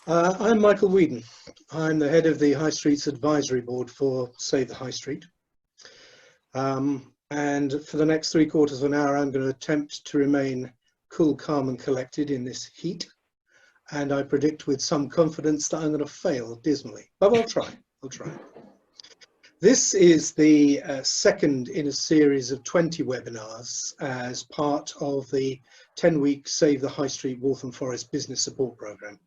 I'm Michael Whedon. I'm the head of the High Street's advisory board for Save the High Street. And for the next 3/4 of an hour, I'm going to attempt to remain cool, calm and collected in this heat. And I predict with some confidence that I'm going to fail dismally, but I'll try. This is the second in a series of 20 webinars as part of the 10-week Save the High Street Waltham Forest business support programme.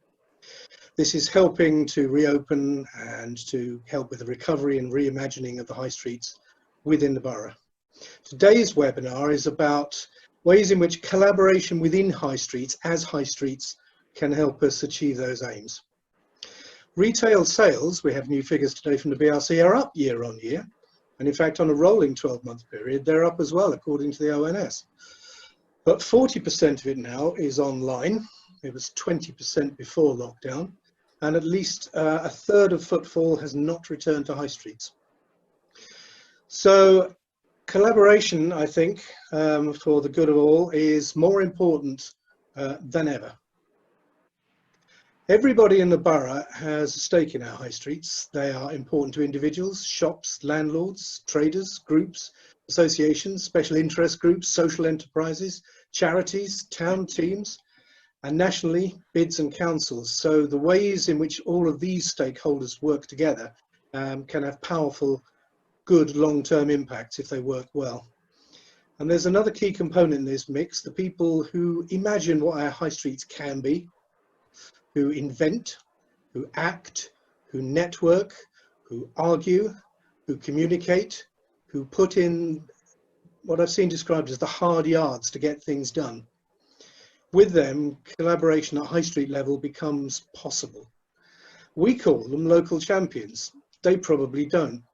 This is helping to reopen and to help with the recovery and reimagining of the high streets within the borough. Today's webinar is about ways in which collaboration within high streets as high streets can help us achieve those aims. Retail sales, we have new figures today from the BRC, are up year on year. And in fact, on a rolling 12-month period, they're up as well, according to the ONS. But 40% of it now is online. It was 20% before lockdown. And at least a third of footfall has not returned to high streets. So collaboration, I think, for the good of all, is more important than ever. Everybody in the borough has a stake in our high streets. They are important to individuals, shops, landlords, traders, groups, associations, special interest groups, social enterprises, charities, town teams, and nationally, bids and councils. So the ways in which all of these stakeholders work together can have powerful, good long-term impacts if they work well. And there's another key component in this mix, the people who imagine what our high streets can be, who invent, who act, who network, who argue, who communicate, who put in what I've seen described as the hard yards to get things done. With them, collaboration at high street level becomes possible. We call them local champions. They probably don't.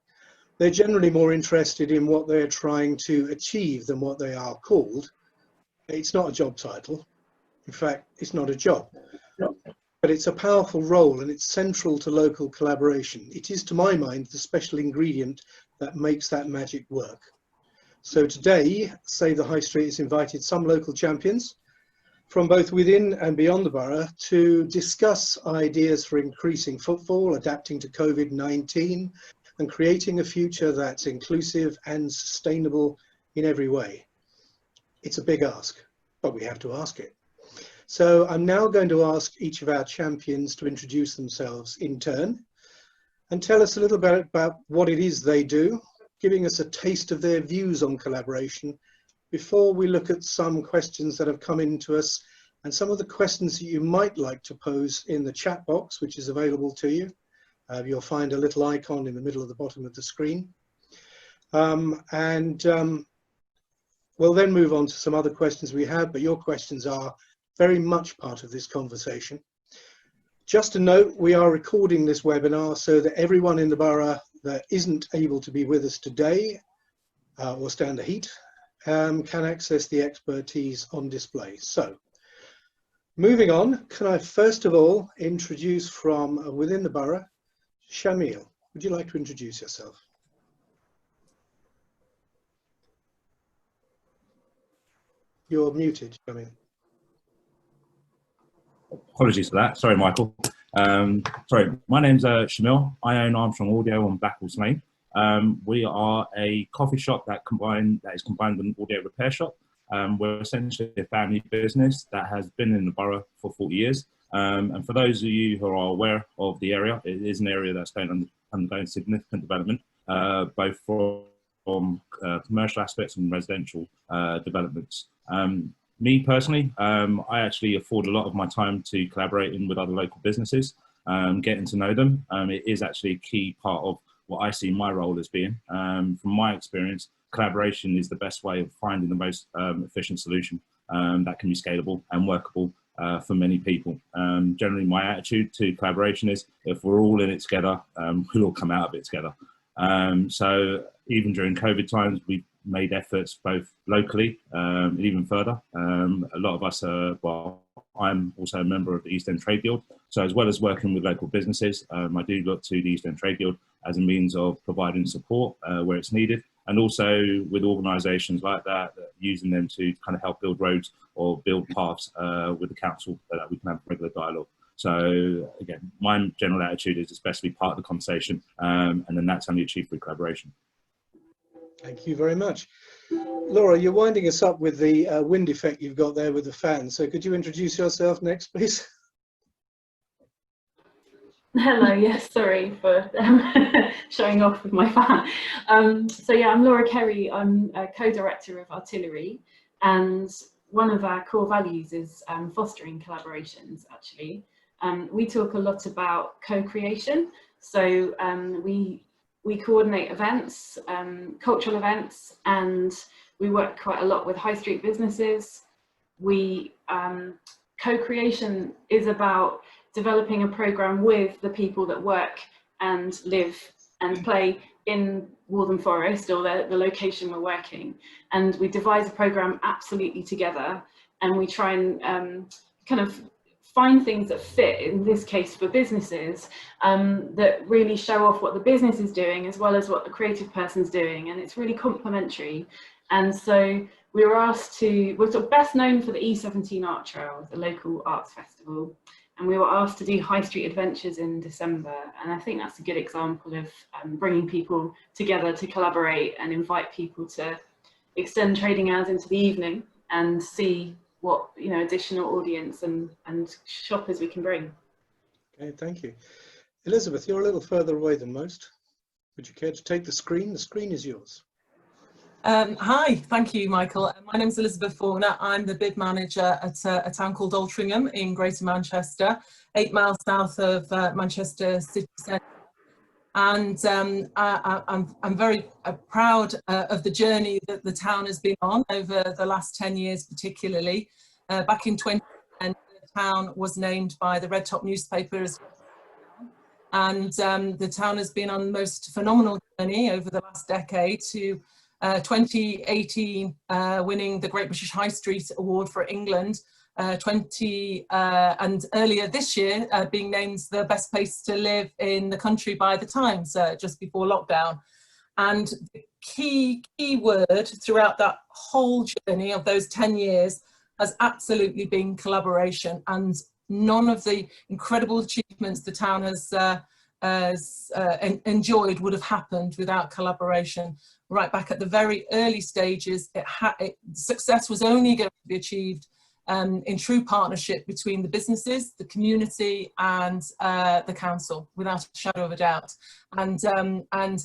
They're generally more interested in what they're trying to achieve than what they are called. It's not a job title. In fact, it's not a job. But it's a powerful role and it's central to local collaboration. It is, to my mind, the special ingredient that makes that magic work. So today, Save the High Street has invited some local champions from both within and beyond the borough to discuss ideas for increasing footfall, adapting to COVID-19, and creating a future that's inclusive and sustainable in every way. It's a big ask, but we have to ask it. So I'm now going to ask each of our champions to introduce themselves in turn and tell us a little bit about what it is they do, giving us a taste of their views on collaboration before we look at some questions that have come into us and some of the questions that you might like to pose in the chat box, which is available to you. You'll find a little icon in the middle of the bottom of the screen. We'll then move on to some other questions we have, but your questions are very much part of this conversation. Just a note, we are recording this webinar so that everyone in the borough that isn't able to be with us today or stand the heat can access the expertise on display. So, moving on, can I first of all introduce from within the borough, Shamil. Would you like to introduce yourself? You're muted, Shamil. Apologies for that. Sorry, Michael. Sorry, my name's Shamil. I own Armstrong Audio on Blackwell's Lane. We are a coffee shop that is combined with an audio repair shop. We're essentially a family business that has been in the borough for 40 years. And for those of you who are aware of the area, it is an area that's undergoing significant development, both from commercial aspects and residential developments. Me personally, I actually afford a lot of my time to collaborating with other local businesses, getting to know them. It is actually a key part of what I see my role as being. From my experience, collaboration is the best way of finding the most efficient solution that can be scalable and workable for many people. Generally, my attitude to collaboration is if we're all in it together, we'll all come out of it together. So even during COVID times, we made efforts both locally and even further. A lot of us well, I'm also a member of the East End Trade Guild. So as well as working with local businesses, I do look to the East End Trade Guild as a means of providing support where it's needed. And also with organisations like that, using them to kind of help build roads or build paths with the council so that we can have regular dialogue. So again, my general attitude is it's best to be part of the conversation, and then that's how you achieve through collaboration. Thank you very much. Laura, you're winding us up with the wind effect you've got there with the fan. So could you introduce yourself next, please? Hello, yes, sorry for showing off with my fan. So yeah, I'm Laura Kerry. I'm a co-director of Artillery, and one of our core values is fostering collaborations, actually. We talk a lot about co-creation. So we coordinate events, cultural events, and we work quite a lot with high street businesses. Co-creation is about developing a program with the people that work and live and play in Waltham Forest, or the location we're working. And we devise a program absolutely together, and we try and kind of find things that fit, in this case for businesses, that really show off what the business is doing as well as what the creative person's doing, and it's really complementary. And so we were asked to, we're sort of best known for the E17 Art Trail, the local arts festival, and we were asked to do High Street Adventures in December, and I think that's a good example of bringing people together to collaborate and invite people to extend trading hours into the evening and see what, you know, additional audience and shoppers we can bring. Okay, thank you. Elizabeth, you're a little further away than most. Would you care to take the screen? The screen is yours. Hi, thank you, Michael. My name is Elizabeth Faulkner. I'm the bid manager at a town called Altrincham in Greater Manchester, 8 miles south of Manchester city centre. And I'm very proud of the journey that the town has been on over the last 10 years, particularly. Back in 2010, the town was named by the Red Top newspapers, and the town has been on the most phenomenal journey over the last decade to 2018 winning the Great British High Street Award for England, and earlier this year being named the best place to live in the country by the Times just before lockdown. And the key word throughout that whole journey of those 10 years has absolutely been collaboration, and none of the incredible achievements the town has enjoyed would have happened without collaboration. Right back at the very early stages, success was only going to be achieved in true partnership between the businesses, the community, and the council, without a shadow of a doubt. And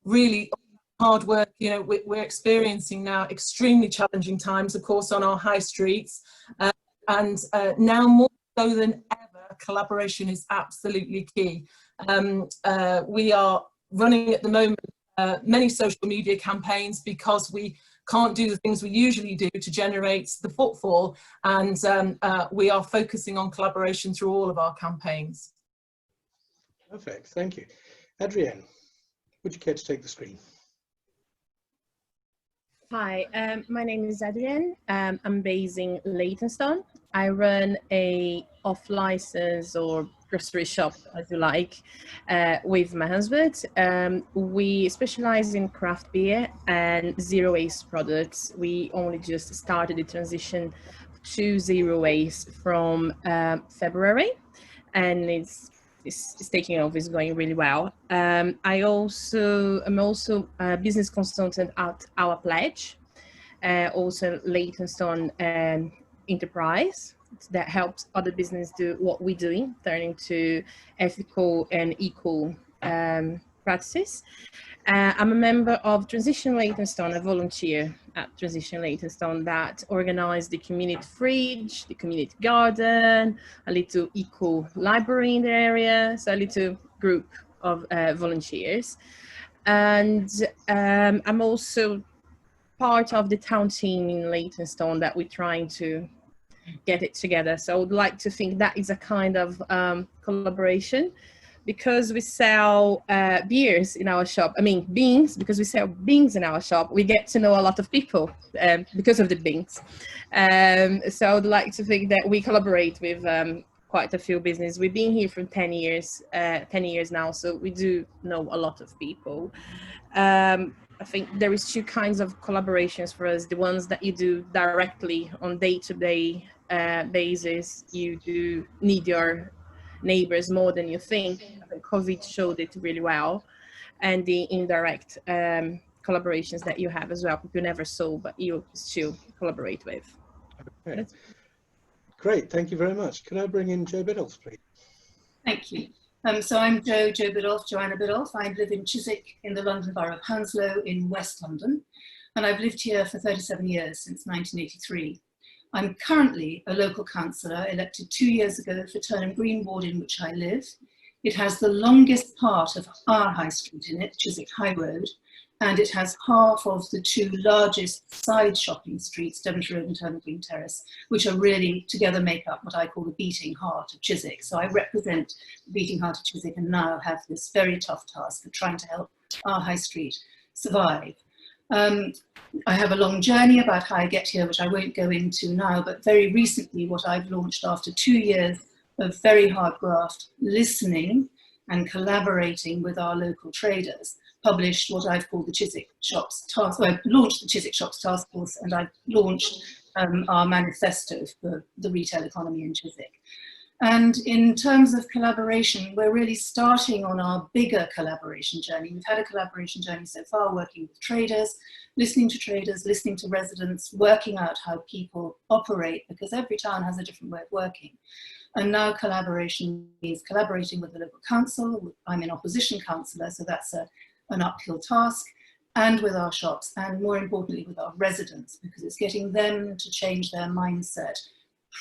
really hard work. You know, we're experiencing now extremely challenging times, of course, on our high streets, and now more so than ever, collaboration is absolutely key. We are running at the moment many social media campaigns because we can't do the things we usually do to generate the footfall, and we are focusing on collaboration through all of our campaigns. Perfect, thank you. Adrienne, would you care to take the screen? Hi, my name is Adrienne. I'm based in Leytonstone. I run a off-license or grocery shop, as you like, with my husband. We specialize in craft beer and zero waste products. We only just started the transition to zero waste from February, and it's taking off. It's going really well. I'm also a business consultant at Our Pledge, also Leytonstone Enterprise, that helps other business do what we're doing, turning to ethical and equal practices. I'm a member of Transition Leytonstone, a volunteer at Transition Leytonstone that organized the community fridge, the community garden, a little eco library in the area, so a little group of volunteers. And I'm also part of the town team in Leytonstone that we're trying to get it together. So I would like to think that is a kind of collaboration, because we sell beers in our shop. I mean beans, because we sell beans in our shop. We get to know a lot of people because of the beans. So I would like to think that we collaborate with quite a few businesses. We've been here for 10 years now, so we do know a lot of people. I think there is two kinds of collaborations for us. The ones that you do directly on day-to-day basis. You do need your neighbors more than you think. I think COVID showed it really well, and the indirect collaborations that you have as well, people you never saw but you still collaborate with. Okay. Great, thank you very much. Can I bring in Jo Biddulph, please? Thank you. So I'm Jo Biddulph, Joanna Biddulph. I live in Chiswick in the London Borough of Hounslow in West London, and I've lived here for 37 years, since 1983. I'm currently a local councillor elected 2 years ago for Turnham Green ward in which I live. It has the longest part of our high street in it, Chiswick High Road, and it has half of the two largest side shopping streets, Devonshire Road and Turnham Green Terrace, which are really together make up what I call the beating heart of Chiswick. So I represent the beating heart of Chiswick and now have this very tough task of trying to help our high street survive. I have a long journey about how I get here, which I won't go into now, but very recently what I've launched after 2 years of very hard graft, listening and collaborating with our local traders, published what I've called the Chiswick Shops Task. Well, I've launched the Chiswick Shops Task Force, and I've launched our manifesto for the retail economy in Chiswick. And in terms of collaboration, we're really starting on our bigger collaboration journey. We've had a collaboration journey so far, working with traders, listening to residents, working out how people operate, because every town has a different way of working. And now collaboration means collaborating with the local council. I'm an opposition councillor, so that's an uphill task, and with our shops, and more importantly with our residents, because it's getting them to change their mindset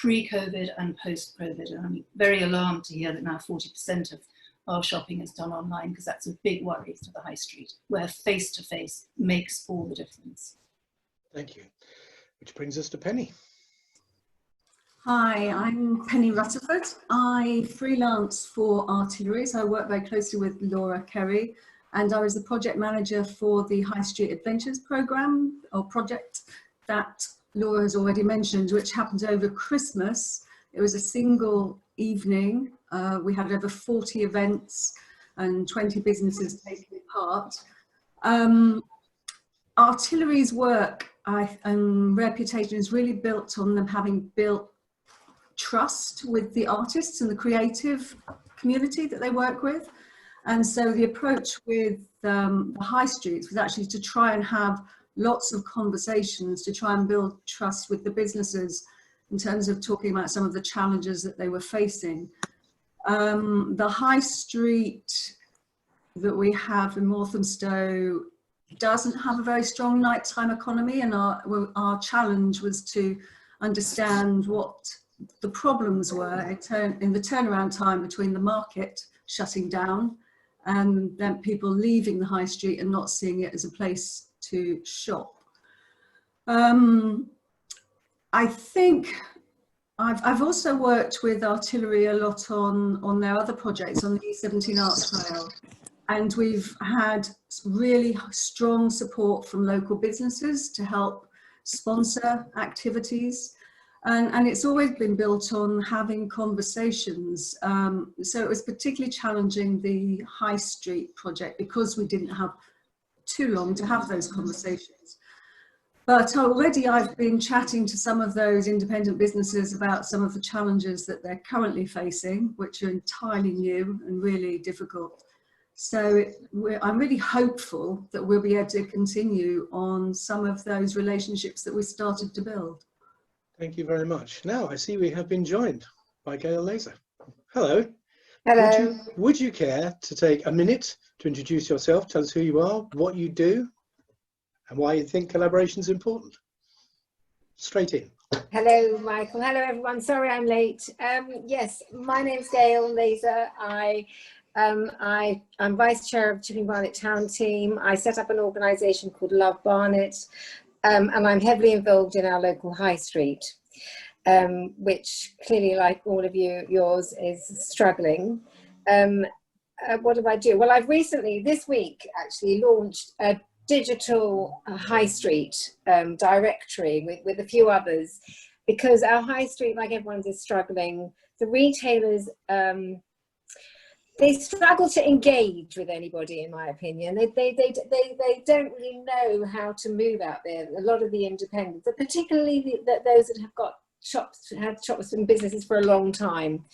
pre-COVID and post-COVID. And I'm very alarmed to hear that now 40% of our shopping is done online, because that's a big worry for the high street, where face-to-face makes all the difference. Thank you. Which brings us to Penny. Hi, I'm Penny Rutherford. I freelance for Artillery, so I work very closely with Laura Kerry, and I was the project manager for the High Street Adventures programme or project that Laura has already mentioned, which happened over Christmas. It was a single evening. We had over 40 events and 20 businesses taking part. Artillery's work and reputation is really built on them having built trust with the artists and the creative community that they work with. And so the approach with the high streets was actually to try and have lots of conversations to try and build trust with the businesses in terms of talking about some of the challenges that they were facing. The high street that we have in Walthamstow doesn't have a very strong nighttime economy, and our challenge was to understand what the problems were in the turnaround time between the market shutting down and then people leaving the high street and not seeing it as a place to shop. I think I've also worked with Artillery a lot on their other projects on the E17 Arts Trail, and we've had really strong support from local businesses to help sponsor activities. And it's always been built on having conversations. So it was particularly challenging, the High Street project, because we didn't have too long to have those conversations. But already I've been chatting to some of those independent businesses about some of the challenges that they're currently facing, which are entirely new and really difficult. So I'm really hopeful that we'll be able to continue on some of those relationships that we started to build. Thank you very much. Now I see we have been joined by Gail Laser. Hello. Hello. Would you care to take a minute to introduce yourself, tell us who you are, what you do, and why you think collaboration is important? Straight in. Hello, Michael. Hello, everyone. Sorry I'm late. Yes, my name's Gail Laser. I'm Vice Chair of Chipping Barnet Town Team. I set up an organisation called Love Barnet, and I'm heavily involved in our local high street, which clearly, like all of yours, is struggling. What do I do? Well, I've recently, this week, actually launched a digital high street directory with a few others, because our high street, like everyone's, is struggling. The retailers, they struggle to engage with anybody, in my opinion. They don't really know how to move out there. A lot of the independents, particularly those that have got had shops and businesses for a long time.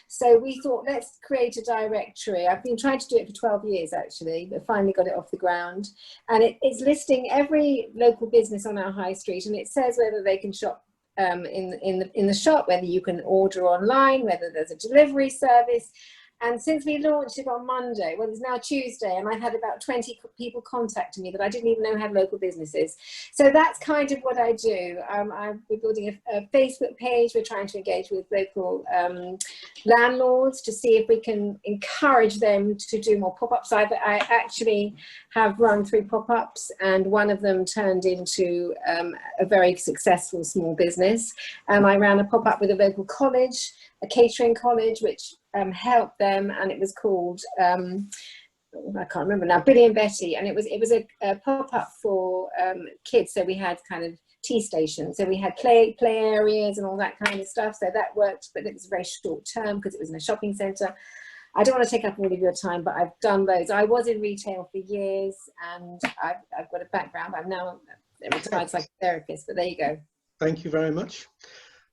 So we thought, let's create a directory. I've been trying to do it for 12 years actually, but finally got it off the ground. And it's listing every local business on our high street, and it says whether they can shop in the shop, whether you can order online, whether there's a delivery service. And since we launched it on Monday, well, it's now Tuesday, and I've had about 20 people contacting me that I didn't even know had local businesses. So that's kind of what I do. We're building a Facebook page. We're trying to engage with local landlords to see if we can encourage them to do more pop-ups. I actually have run 3 pop-ups, and one of them turned into a very successful small business. I ran a pop-up with a local college, a catering college, which helped them, and it was called I can't remember now, Billy and Betty, and it was a pop-up for kids. So we had kind of tea stations, so we had play areas and all that kind of stuff, so that worked, but it was very short term because it was in a shopping centre. I don't want to take up all of your time, but I've done those. I was in retail for years, and I've got a background. I'm now a retired psychotherapist, but there you go. Thank you very much.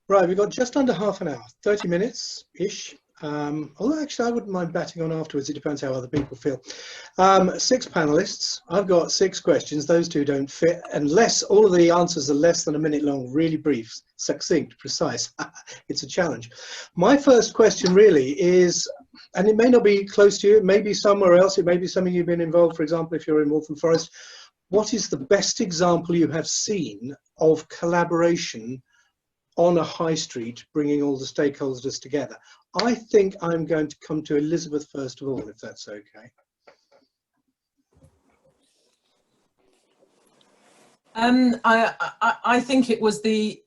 Right, we've got just under half an hour, 30 minutes-ish. Although actually I wouldn't mind batting on afterwards, it depends how other people feel. 6 panelists, I've got 6 questions, those 2 don't fit, unless all of the answers are less than a minute long, really brief, succinct, precise. It's a challenge. My first question really is, and it may not be close to you, it may be somewhere else, it may be something you've been involved, for example, if you're in Waltham Forest. What is the best example you have seen of collaboration on a high street, bringing all the stakeholders together? I think I'm going to come to Elizabeth first of all, if that's okay. I think it was the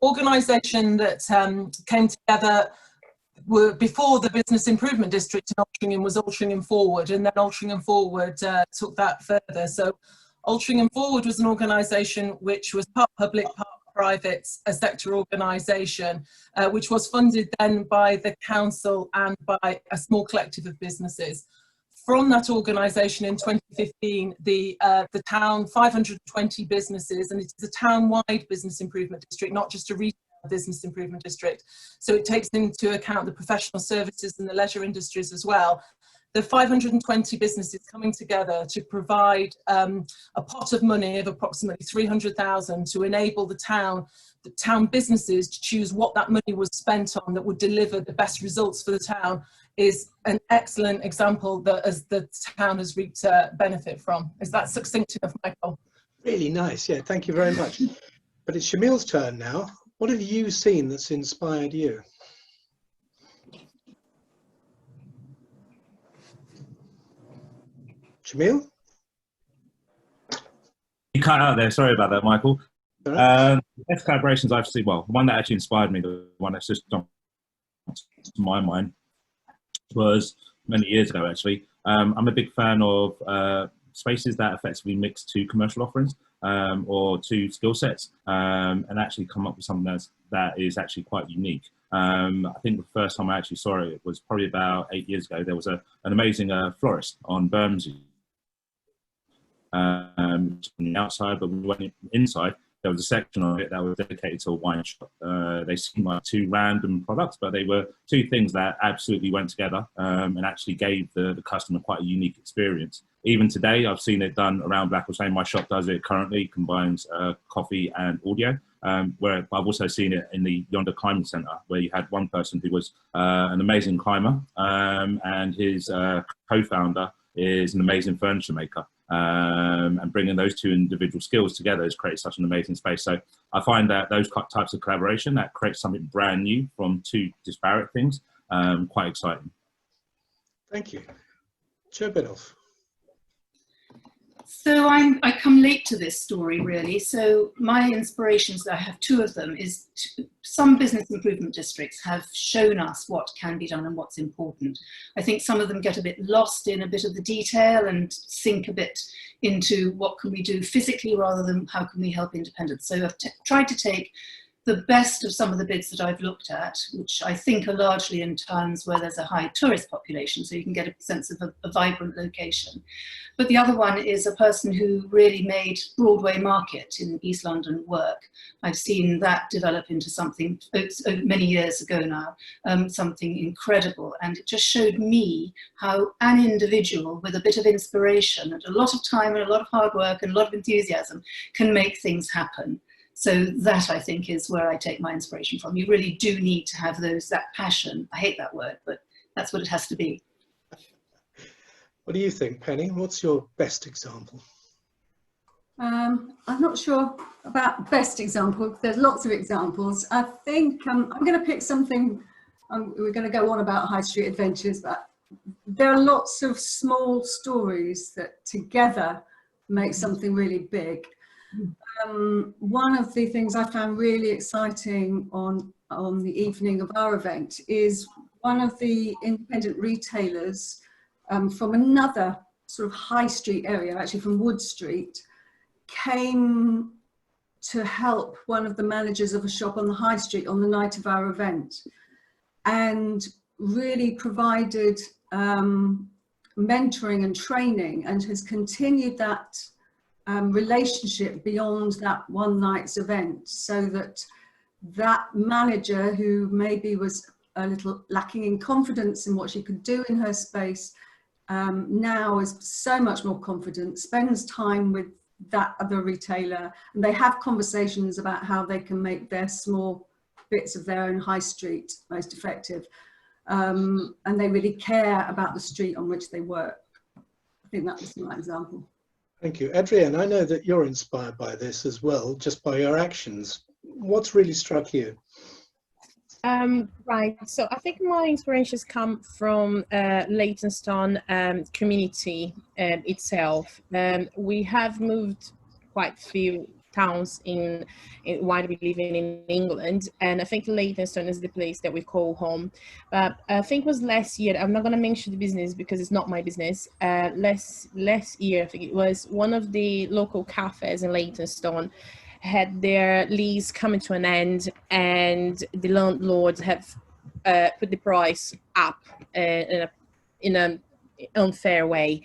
organisation that came together before the Business Improvement District in Altrincham was Altrincham Forward, and then Altrincham Forward took that further. So Altrincham Forward was an organisation which was part public, part private, a sector organisation, which was funded then by the council and by a small collective of businesses. From that organisation in 2015, the town, 520 businesses, and it's a town-wide business improvement district, not just a retail business improvement district. So it takes into account the professional services and the leisure industries as well. The 520 businesses coming together to provide a pot of money of approximately 300,000 to enable the town businesses to choose what that money was spent on that would deliver the best results for the town is an excellent example that as the town has reaped benefit from. Is that succinct enough, Michael? Really nice, yeah, thank you very much. But it's Shamil's turn now. What have you seen that's inspired you? Shamil? You cut out there, sorry about that, Michael. Right. The best collaborations I've seen, well, the one that actually inspired me, the one that's just on my mind, was many years ago actually. I'm a big fan of spaces that effectively mix 2 commercial offerings or 2 skill sets and actually come up with something that is actually quite unique. I think the first time I actually saw it was probably about 8 years ago. There was an amazing florist on Bermondsey. On the outside, but when we went inside, there was a section of it that was dedicated to a wine shop. They seemed like 2 random products, but they were 2 things that absolutely went together and actually gave the customer quite a unique experience. Even today, I've seen it done around Blackwell. My shop does it currently, combines coffee and audio. Where I've also seen it in the Yonder Climbing Centre, where you had one person who was an amazing climber and his co-founder is an amazing furniture maker. And bringing those 2 individual skills together has created such an amazing space. So I find that those types of collaboration that creates something brand new from 2 disparate things, quite exciting. Thank you. Joe Biddulph. So I come late to this story really. So my inspirations, I have 2 of them, is some business improvement districts have shown us what can be done and what's important. I think some of them get a bit lost in a bit of the detail and sink a bit into what can we do physically rather than how can we help independents. So I've tried to take the best of some of the bids that I've looked at, which I think are largely in towns where there's a high tourist population, so you can get a sense of a vibrant location. But the other one is a person who really made Broadway Market in East London work. I've seen that develop into something many years ago now, something incredible. And it just showed me how an individual with a bit of inspiration and a lot of time and a lot of hard work and a lot of enthusiasm can make things happen. So that, I think, is where I take my inspiration from. You really do need to have that passion. I hate that word, but that's what it has to be. What do you think, Penny? What's your best example? I'm not sure about best example. There's lots of examples. I think I'm going to pick something. We're going to go on about high street adventures, but there are lots of small stories that together make something really big. One of the things I found really exciting on the evening of our event is one of the independent retailers from another sort of high street area, actually from Wood Street, came to help one of the managers of a shop on the high street on the night of our event, and really provided mentoring and training, and has continued that relationship beyond that one night's event, so that that manager, who maybe was a little lacking in confidence in what she could do in her space, now is so much more confident, spends time with that other retailer, and they have conversations about how they can make their small bits of their own high street most effective, and they really care about the street on which they work. I think that was my example. Thank you. Adrienne, I know that you're inspired by this as well, just by your actions. What's really struck you? Right, so I think my inspirations come from Leytonstone community itself. We have moved quite a few towns in while we live in England, and I think Leytonstone is the place that we call home. But I think it was last year, I'm not going to mention the business because it's not my business, last year I think it was, one of the local cafes in Leytonstone had their lease coming to an end, and the landlords have put the price up in an unfair way,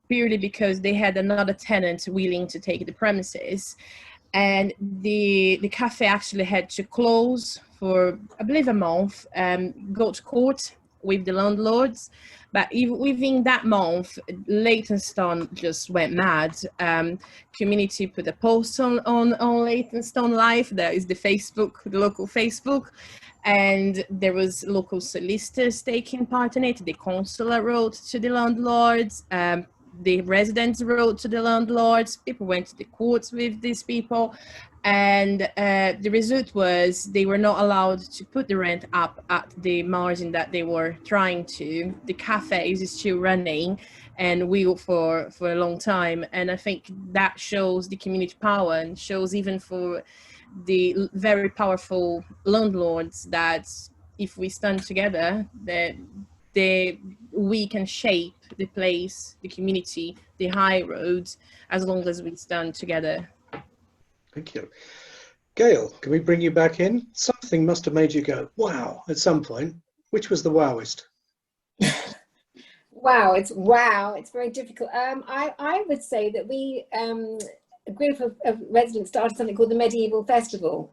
purely because they had another tenant willing to take the premises, and the cafe actually had to close for, I believe, a month, go to court with the landlords. But even within that month, Leytonstone just went mad. Community put a post on Leytonstone Live. That is the local Facebook. And there was local solicitors taking part in it. The consular wrote to the landlords. The residents wrote to the landlords. People went to the courts with these people. And the result was they were not allowed to put the rent up at the margin that they were trying to. The cafe is still running and will for a long time. And I think that shows the community power, and shows even for the very powerful landlords that if we stand together, that we can shape the place, the community, the high road, as long as we stand together. Thank you. Gail, can we bring you back in? Something must have made you go, wow, at some point. Which was the wowest? Wow, it's very difficult. I would say that we, a group of residents started something called the Medieval Festival.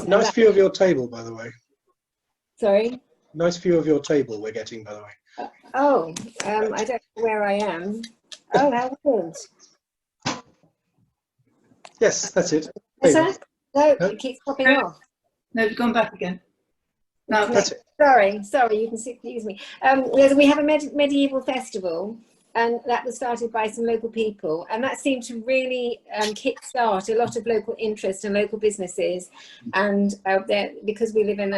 Nice view of your table, by the way. Sorry? Nice view of your table we're getting, by the way. I don't know where I am. Oh, how weird. Yes, that's it. Is that? No, it keeps popping off. No, it's gone back again. No, That's it. Sorry, you can excuse me. We have a medieval festival, and that was started by some local people, and that seemed to really kickstart a lot of local interest and local businesses. And because we live in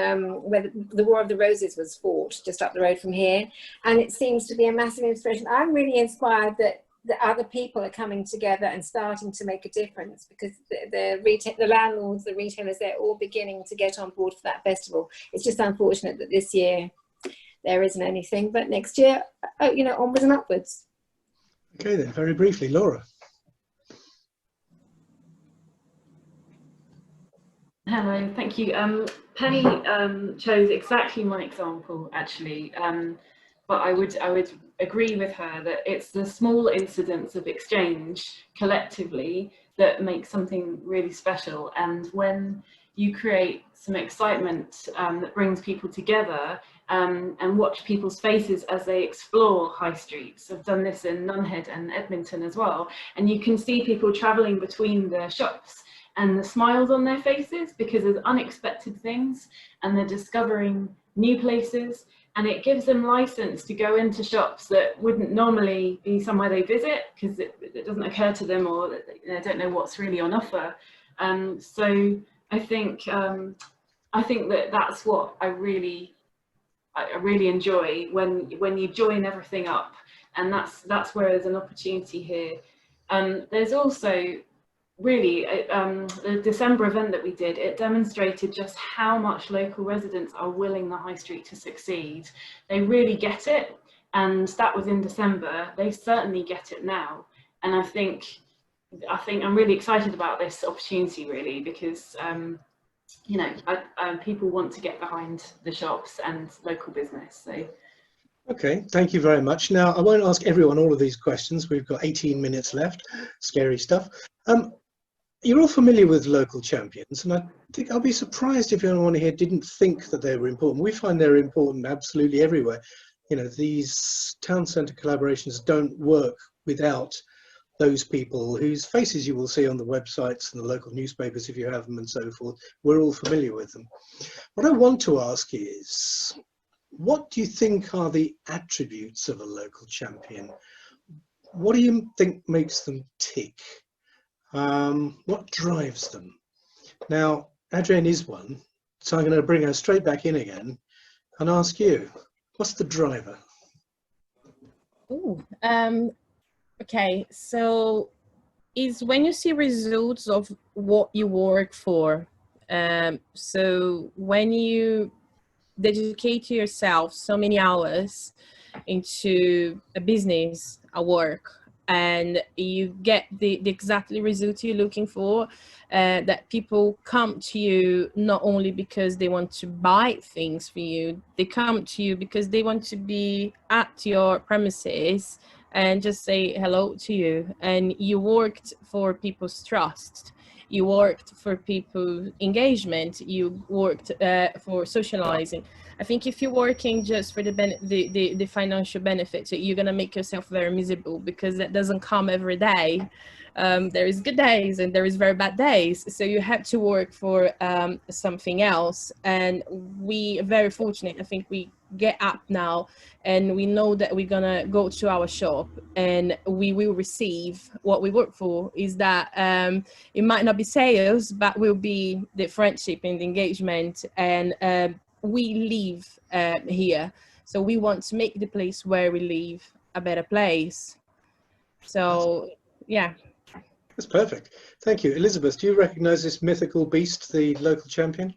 where the War of the Roses was fought just up the road from here, and it seems to be a massive inspiration. I'm really inspired that the other people are coming together and starting to make a difference, because the landlords, the retailers, they're all beginning to get on board for that festival. It's just unfortunate that this year there isn't anything, but next year, onwards and upwards. Okay then, very briefly, Laura. Hello, thank you. Penny chose exactly my example, actually, but I would agree with her that it's the small incidents of exchange collectively that make something really special. And when you create some excitement that brings people together, and watch people's faces as they explore high streets. I've done this in Nunhead and Edmonton as well, and you can see people travelling between the shops and the smiles on their faces because there's unexpected things and they're discovering new places, and it gives them license to go into shops that wouldn't normally be somewhere they visit because it doesn't occur to them, or they don't know what's really on offer. So I think that that's what I really enjoy when you join everything up, and that's where there's an opportunity here. There's also really the December event that we did, it demonstrated just how much local residents are willing the high street to succeed. They really get it, and that was in December. They certainly get it now, and I think I'm really excited about this opportunity, really, because you know, people want to get behind the shops and local business. So. Okay, thank you very much. Now, I won't ask everyone all of these questions. We've got 18 minutes left. Scary stuff. You're all familiar with local champions, and I think I'll be surprised if anyone here didn't think that they were important. We find they're important absolutely everywhere. You know, these town centre collaborations don't work without those people whose faces you will see on the websites and the local newspapers if you have them and so forth. We're all familiar with them. What I want to ask is, what do you think are the attributes of a local champion? What do you think makes them tick? What drives them? Now, Adrienne is one, so I'm going to bring her straight back in again and ask you, what's the driver? Ooh, okay, so is when you see results of what you work for. So when you dedicate yourself so many hours into a business, a work, and you get the exactly result you're looking for, that people come to you not only because they want to buy things for you, they come to you because they want to be at your premises and just say hello to you. And you worked for people's trust, you worked for people's engagement, you worked for socializing. I think if you're working just for the financial benefits, you're gonna make yourself very miserable, because that doesn't come every day. There is good days and there is very bad days, so you have to work for something else. And we are very fortunate. I think we get up now and we know that we're gonna go to our shop and we will receive what we work for. Is that it might not be sales, but will be the friendship and the engagement, and we live here, so we want to make the place where we live a better place. So yeah, that's perfect. Thank you. Elizabeth, do you recognize this mythical beast, the local champion?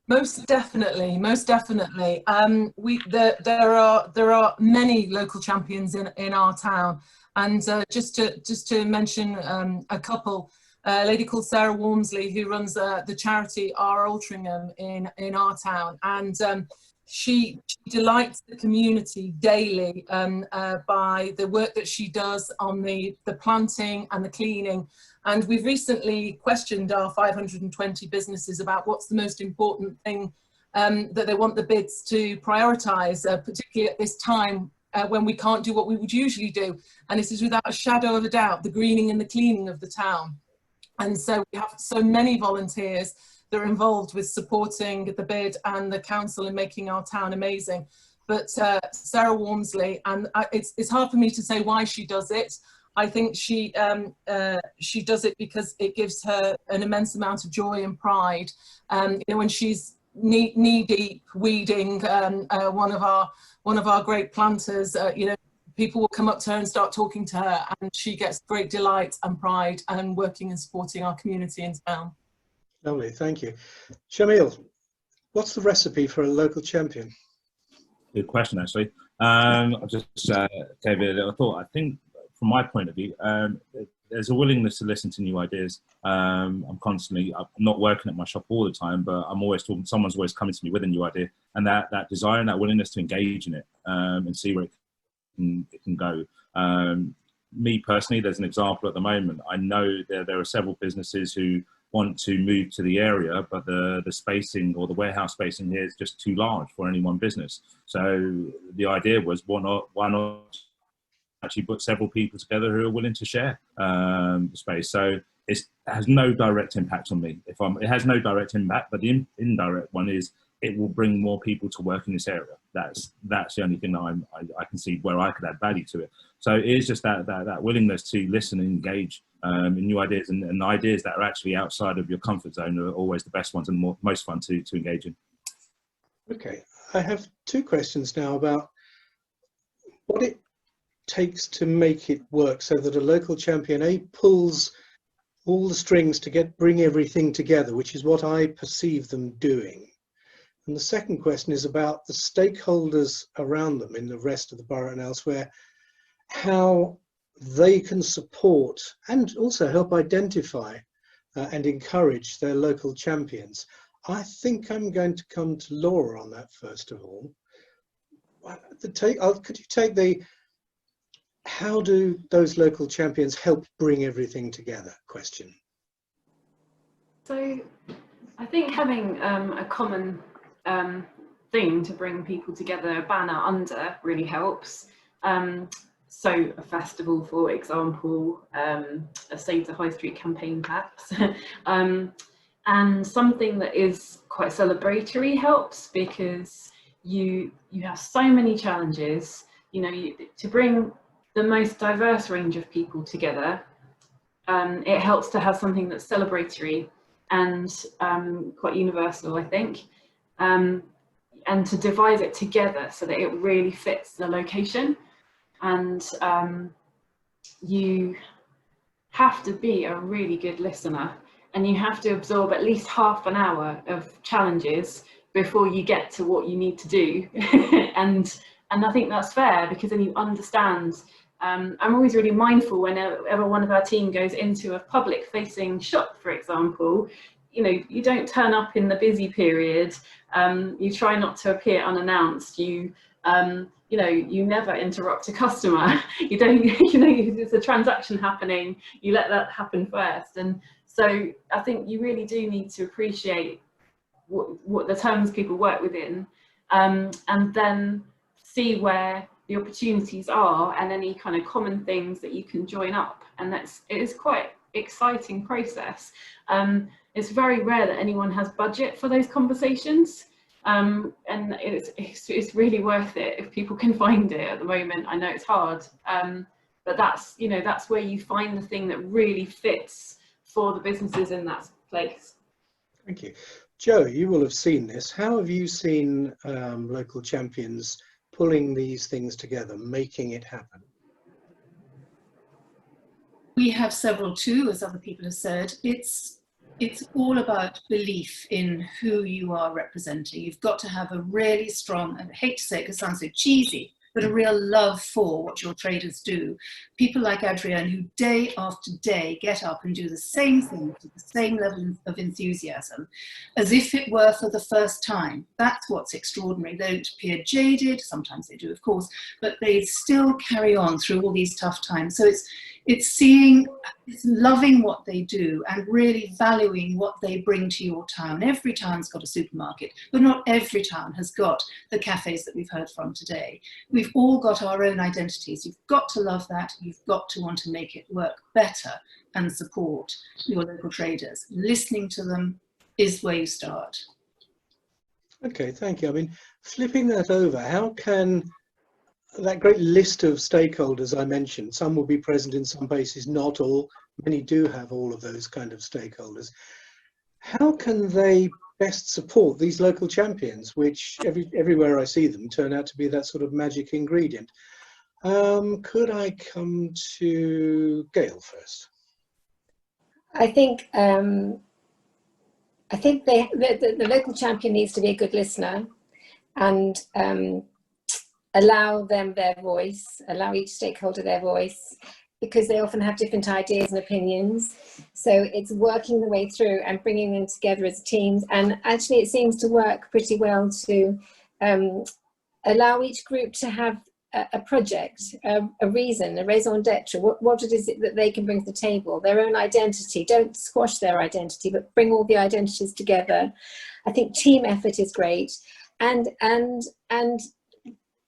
Most definitely, most definitely. There are many local champions in our town, and just to mention a couple. A lady called Sarah Walmsley, who runs the charity Our Altrincham in our town, and she delights the community daily by the work that she does on the planting and the cleaning. And we've recently questioned our 520 businesses about what's the most important thing that they want the bids to prioritise, particularly at this time when we can't do what we would usually do. And this is without a shadow of a doubt the greening and the cleaning of the town. And so we have so many volunteers that are involved with supporting the bid and the council in making our town amazing. But Sarah Walmsley, and it's hard for me to say why she does it. I think she does it because it gives her an immense amount of joy and pride. You know, when she's knee deep weeding one of our great planters, you know, people will come up to her and start talking to her, and she gets great delight and pride and working and supporting our community in town. Lovely, thank you. Shamil, what's the recipe for a local champion? Good question, actually. I just gave it a little thought. I think, from my point of view, there's a willingness to listen to new ideas. I'm not working at my shop all the time, but I'm always talking, someone's always coming to me with a new idea, and that desire and that willingness to engage in it and see where it can go. Me personally, there's an example at the moment. I know there are several businesses who want to move to the area, but the spacing or the warehouse spacing here is just too large for any one business. So the idea was, why not actually put several people together who are willing to share the space. So it has no direct impact on me. It has no direct impact, but the indirect one is it will bring more people to work in this area. That's the only thing that I can see where I could add value to it. So it is just that willingness to listen and engage in new ideas, and ideas that are actually outside of your comfort zone are always the best ones and most fun to engage in. Okay, I have two questions now about what it takes to make it work, so that a local champion pulls all the strings to bring everything together, which is what I perceive them doing. And the second question is about the stakeholders around them in the rest of the borough and elsewhere, how they can support and also help identify and encourage their local champions. I think I'm going to come to Laura on that first of all. Could you take how do those local champions help bring everything together question? So I think having a common thing to bring people together, a banner under, really helps. So a festival, for example, a Save the High Street campaign perhaps, and something that is quite celebratory helps, because you have so many challenges, to bring the most diverse range of people together. It helps to have something that's celebratory and quite universal, I think, and to devise it together so that it really fits the location. And you have to be a really good listener, and you have to absorb at least half an hour of challenges before you get to what you need to do. and I think that's fair, because then you understand. I'm always really mindful whenever one of our team goes into a public facing shop, for example, you don't turn up in the busy period. You try not to appear unannounced. You never interrupt a customer. You don't, there's a transaction happening, you let that happen first. And so I think you really do need to appreciate what the terms people work within, and then see where the opportunities are and any kind of common things that you can join up. And it is quite exciting process. It's very rare that anyone has budget for those conversations. And it's really worth it if people can find it at the moment. I know it's hard, but that's where you find the thing that really fits for the businesses in that place. Thank you. Joe, you will have seen this. How have you seen local champions pulling these things together, making it happen? We have several too, as other people have said. It's all about belief in who you are representing. You've got to have a really strong, and I hate to say it because it sounds so cheesy, but a real love for what your traders do. People like Adrienne, who day after day get up and do the same thing with the same level of enthusiasm, as if it were for the first time. That's what's extraordinary. They don't appear jaded, sometimes they do of course, but they still carry on through all these tough times. So it's loving what they do and really valuing what they bring to your town. Every town's got a supermarket, but not every town has got the cafes that we've heard from today. We've all got our own identities. You've got to love that. You've got to want to make it work better and support your local traders. Listening to them is where you start. Okay, thank you. I mean, flipping that over, how can that great list of stakeholders I mentioned, some will be present in some places, not all, many do have all of those kind of stakeholders. How can they best support these local champions, which everywhere I see them turn out to be that sort of magic ingredient? Could I come to Gail first? I think the local champion needs to be a good listener and allow them their voice, allow each stakeholder their voice, because they often have different ideas and opinions. So it's working the way through and bringing them together as teams. And actually it seems to work pretty well to allow each group to have a project, a reason, a raison d'etre, what it is that they can bring to the table, their own identity. Don't squash their identity, but bring all the identities together. I think team effort is great, and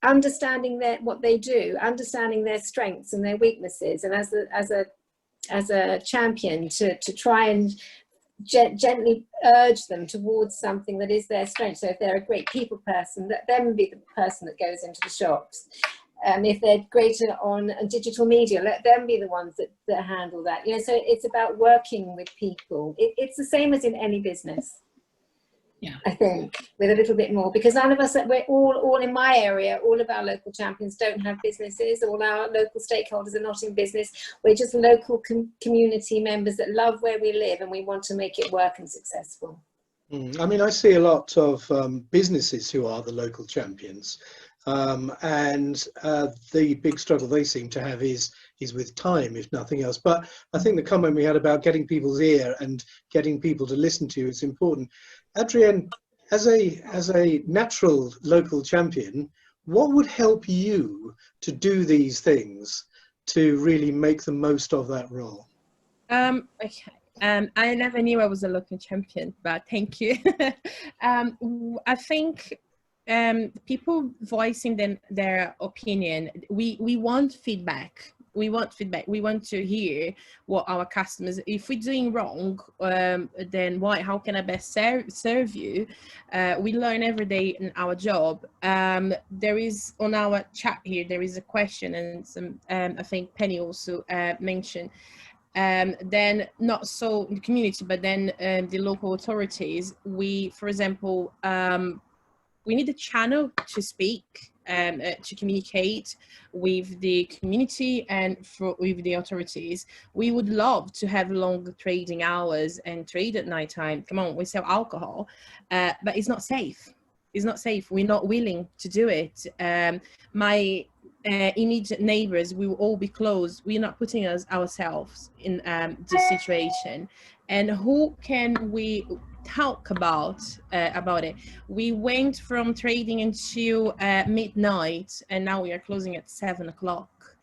understanding what they do, understanding their strengths and their weaknesses, and as a champion to try and gently urge them towards something that is their strength. So if they're a great people person, let them be the person that goes into the shops. If they're greater on digital media, let them be the ones that handle that. You know, so it's about working with people. It's the same as in any business. Yeah, I think, with a little bit more, because none of us, we're all in my area, all of our local champions don't have businesses, all our local stakeholders are not in business. We're just local community members that love where we live, and we want to make it work and successful. I mean, I see a lot of businesses who are the local champions, and the big struggle they seem to have is with time, if nothing else. But I think the comment we had about getting people's ear and getting people to listen to you is important. Adrienne, as a natural local champion, what would help you to do these things to really make the most of that role? Okay. I never knew I was a local champion, but thank you. I think people voicing their opinion, we want feedback. We want feedback. We want to hear what our customers, if we're doing wrong, then how can I best serve you? We learn every day in our job. There is, on our chat here, there is a question, and some, I think Penny also mentioned, then not so in the community, but then the local authorities, for example, we need a channel to speak, to communicate with the community and with the authorities. We would love to have long trading hours and trade at night time. Come on, we sell alcohol, but it's not safe. It's not safe. We're not willing to do it. My immediate neighbors, we will all be closed. We're not putting ourselves in this situation. And who can we talk about it? We went from trading until midnight, and now we are closing at 7 o'clock.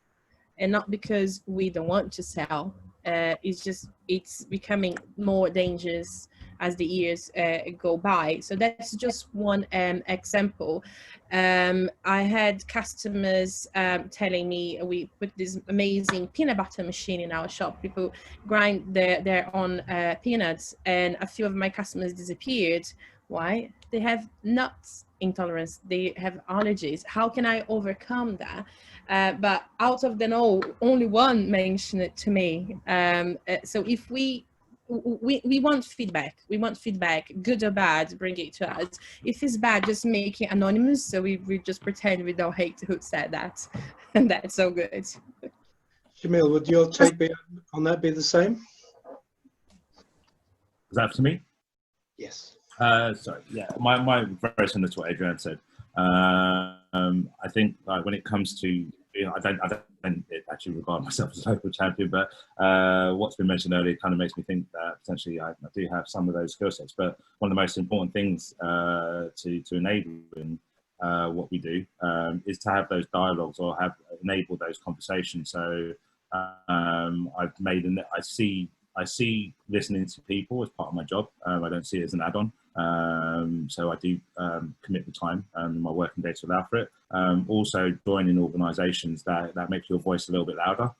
And not because we don't want to sell. It's becoming more dangerous as the years go by. So that's just one example. I had customers telling me, we put this amazing peanut butter machine in our shop. People grind their own peanuts, and a few of my customers disappeared. Why? They have nuts intolerance, they have allergies. How can I overcome that? But out of them all, only one mentioned it to me. So if we want feedback. We want feedback, good or bad, bring it to us. If it's bad, just make it anonymous, so we just pretend we don't hate who said that. And that's so good. Jamil, would your take on that be the same? Is that to me? Yes. Sorry, yeah, my very similar to what Adrienne said. I think when it comes to, you know, I don't actually regard myself as a local champion, but what's been mentioned earlier kind of makes me think that potentially I do have some of those skill sets. But one of the most important things to enabling what we do is to have those dialogues, or enable those conversations. So I see listening to people as part of my job. I don't see it as an add-on. So I do commit the time in my working day to allow for it. Also joining organisations that make your voice a little bit louder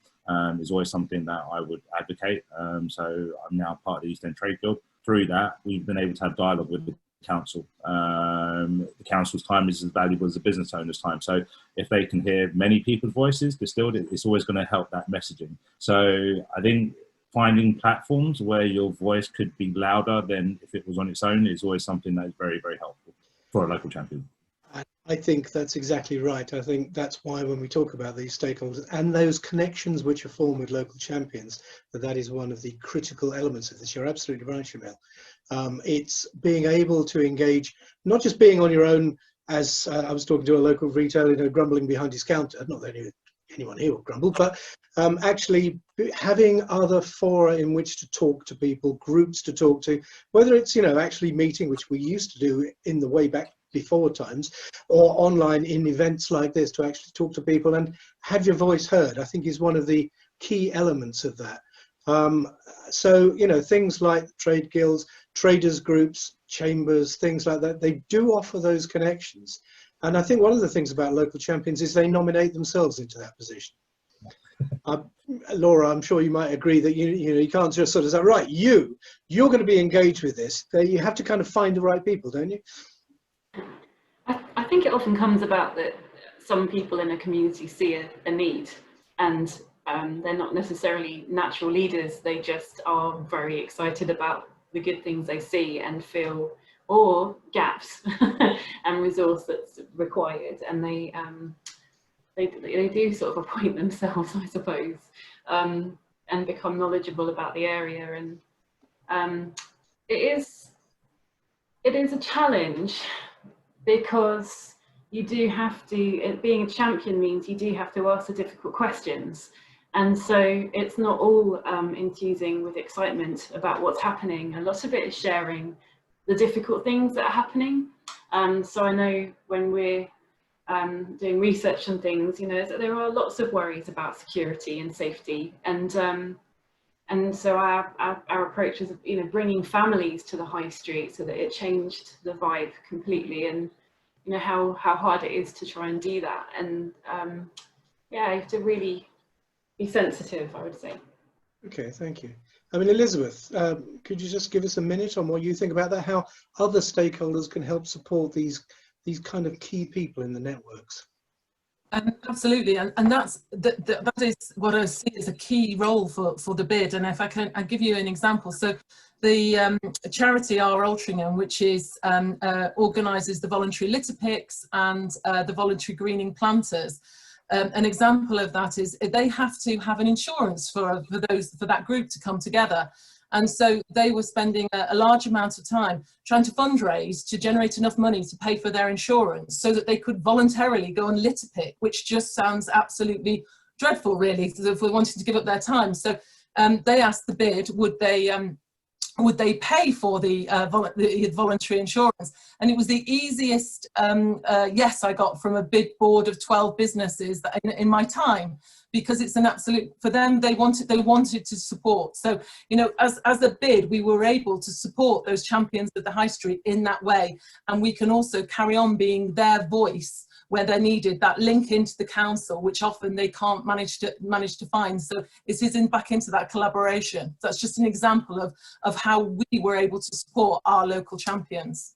is always something that I would advocate. So I'm now part of the East End Trade Guild. Through that, we've been able to have dialogue with the council. The council's time is as valuable as the business owner's time. So if they can hear many people's voices distilled, it's always going to help that messaging. So I think finding platforms where your voice could be louder than if it was on its own is always something that is very, very helpful for a local champion. I think that's exactly right. I think that's why when we talk about these stakeholders and those connections which are formed with local champions, that is one of the critical elements of this. You're absolutely right, Jamil. It's being able to engage, not just being on your own, as I was talking to a local retailer, you know, grumbling behind his counter, not that anyone here will grumble, but actually having other fora in which to talk to people, groups to talk to, whether it's, actually meeting, which we used to do in the way back before times, or online in events like this, to actually talk to people and have your voice heard, I think is one of the key elements of that. So, things like trade guilds, traders groups, chambers, things like that, they do offer those connections. And I think one of the things about local champions is they nominate themselves into that position. Laura, I'm sure you might agree that you can't just sort of say, right, you're going to be engaged with this. You have to kind of find the right people, don't you? I think it often comes about that some people in a community see a need, and they're not necessarily natural leaders. They just are very excited about the good things they see and feel, or gaps and resource that's required, and they do sort of appoint themselves, I suppose, and become knowledgeable about the area. And it is a challenge, because you do have to, being a champion means you do have to ask the difficult questions. And so it's not all enthusing with excitement about what's happening. A lot of it is sharing the difficult things that are happening. So I know when we're doing research and things, there are lots of worries about security and safety. And so our approach is, bringing families to the high street, so that it changed the vibe completely, and how hard it is to try and do that. And you have to really be sensitive, I would say. Okay, thank you. I mean, Elizabeth, could you just give us a minute on what you think about that? How other stakeholders can help support these kind of key people in the networks? Absolutely, and that is what I see as a key role for the bid. And if I'll give you an example. So the charity Our Altrincham, which is organises the voluntary litter picks and the voluntary greening planters. An example of that is they have to have an insurance for that group to come together. And so they were spending a large amount of time trying to fundraise to generate enough money to pay for their insurance, so that they could voluntarily go and litter pick, which just sounds absolutely dreadful, really, if we're wanting to give up their time. So they asked the bid, would they pay for the voluntary insurance? And it was the easiest yes I got from a bid board of 12 businesses in my time, because it's an absolute, for them, they wanted to support. So, as a bid, we were able to support those champions of the high street in that way. And we can also carry on being their voice where they're needed, that link into the council, which often they can't manage to find. So it is back into that collaboration. That's just an example of how we were able to support our local champions.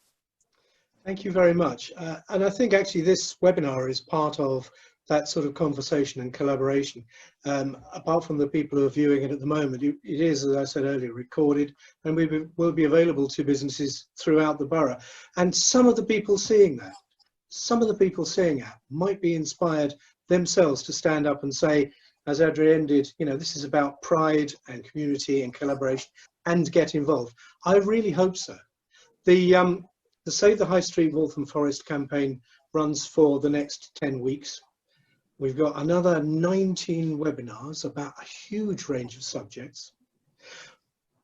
Thank you very much. And I think actually this webinar is part of that sort of conversation and collaboration. Apart from the people who are viewing it at the moment, it is, as I said earlier, recorded, and will be available to businesses throughout the borough. And some of the people seeing that, might be inspired themselves to stand up and say, as Adrienne did, this is about pride and community and collaboration, and get involved. I really hope so. The Save the High Street Waltham Forest campaign runs for the next 10 weeks. We've got another 19 webinars about a huge range of subjects.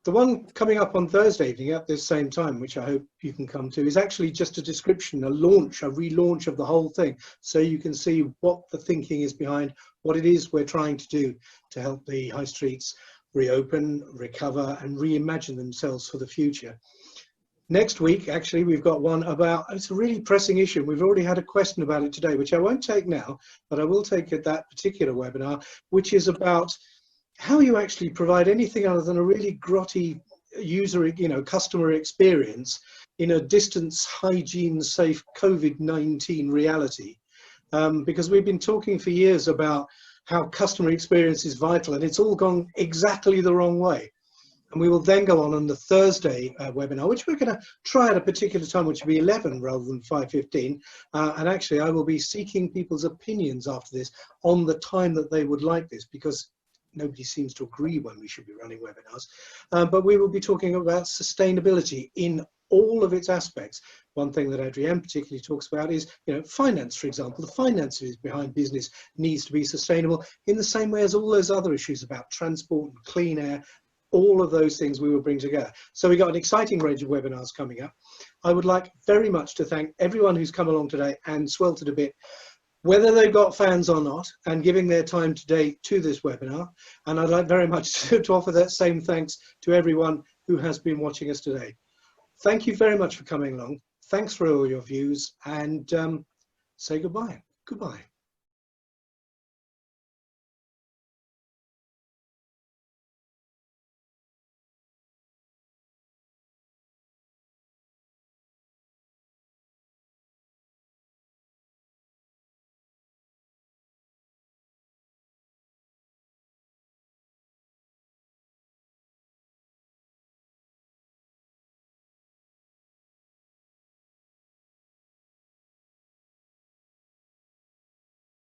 The one coming up on Thursday evening at this same time, which I hope you can come to, is actually just a description, a relaunch of the whole thing, so you can see what the thinking is behind what it is we're trying to do to help the high streets reopen, recover, and reimagine themselves for the future. Next week, actually, we've got one about, it's a really pressing issue. We've already had a question about it today, which I won't take now, but I will take at that particular webinar, which is about how you actually provide anything other than a really grotty user, customer experience in a distance, hygiene safe COVID-19 reality. Because we've been talking for years about how customer experience is vital, and it's all gone exactly the wrong way. And we will then go on the Thursday webinar, which we're going to try at a particular time, which will be 11 rather than 5:15. And actually, I will be seeking people's opinions after this on the time that they would like this, because nobody seems to agree when we should be running webinars. But we will be talking about sustainability in all of its aspects. One thing that Adrienne particularly talks about is, finance, for example. The finances behind business needs to be sustainable in the same way as all those other issues about transport and clean air. All of those things we will bring together. So we've got an exciting range of webinars coming up. I would like very much to thank everyone who's come along today and sweltered a bit, whether they've got fans or not, and giving their time today to this webinar. And I'd like very much to offer that same thanks to everyone who has been watching us today. Thank you very much for coming along. Thanks for all your views, and say goodbye. Goodbye.